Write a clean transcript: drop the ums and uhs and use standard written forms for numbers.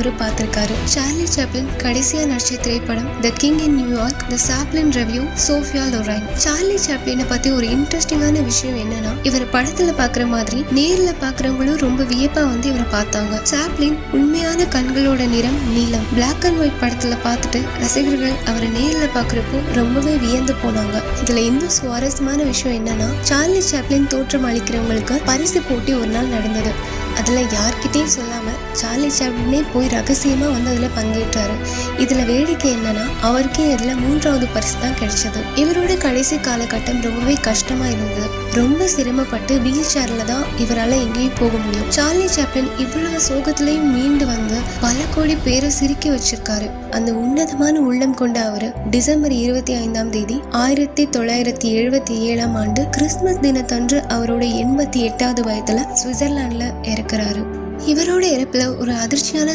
அவரு பார்த்திருக்காரு. Charlie Chaplin கடைசியா நடிச்ச திரைப்படம் the king in New York, the Chaplin revue, Sophia Loren. Charlie சாப்ளினை பத்தி ஒரு இன்ட்ரெஸ்டிங்கான விஷயம் என்னன்னா, இவரை படத்துல பாக்குற மாதிரி நேர்ல பாக்குறவங்களும் ரொம்ப வியப்பா இவரை பார்த்தாங்க. சாப்ளின் உண்மையான கண்களோட நிறம் நீலம். பிளாக் அண்ட் ஒயிட் படத்துல பார்த்துட்டு ரசிகர்கள் அவரை நேர்ல பாக்குறப்போ ரொம்பவே வியந்து போனாங்க. இதுல இன்னும் சுவாரஸ்யமான விஷயம் என்னன்னா, சார்லி சாப்ளின் தோற்றம் அளிக்கிறவங்களுக்கு பரிசு போட்டி ஒரு நாள் நடந்தது. அதுல யார்கிட்டையும் சொல்லாம சார்லி சாப்ளினே போய் ரகசியமா அதுல பங்கேற்றாரு. இதுல வேடிக்கை என்னன்னா, அவருக்கே இதுல 3வது பரிசு தான் கிடைச்சது. இவரோட கடைசி காலகட்டம் ரொம்பவே கஷ்டமா இருந்தது. ரொம்ப சிரமப்பட்டு வீல் சேர்ல தான் இவரால எங்கேயும் போக முடியும். சார்லி சாப்ளின் இவ்வளவு சோகத்திலையும் மீண்டு வந்து பல கோடி பேரை சிரிக்க வச்சிருக்காரு. அந்த உன்னதமான உள்ளம் கொண்ட அவரு டிசம்பர் 25ஆம் தேதி 1977ஆம் ஆண்டு கிறிஸ்துமஸ் தினத்தன்று அவரோட 88வது வயதுல சுவிட்சர்லாந்துல இறக்குறாரு. இவரோட இறப்புல ஒரு அதிர்ச்சியான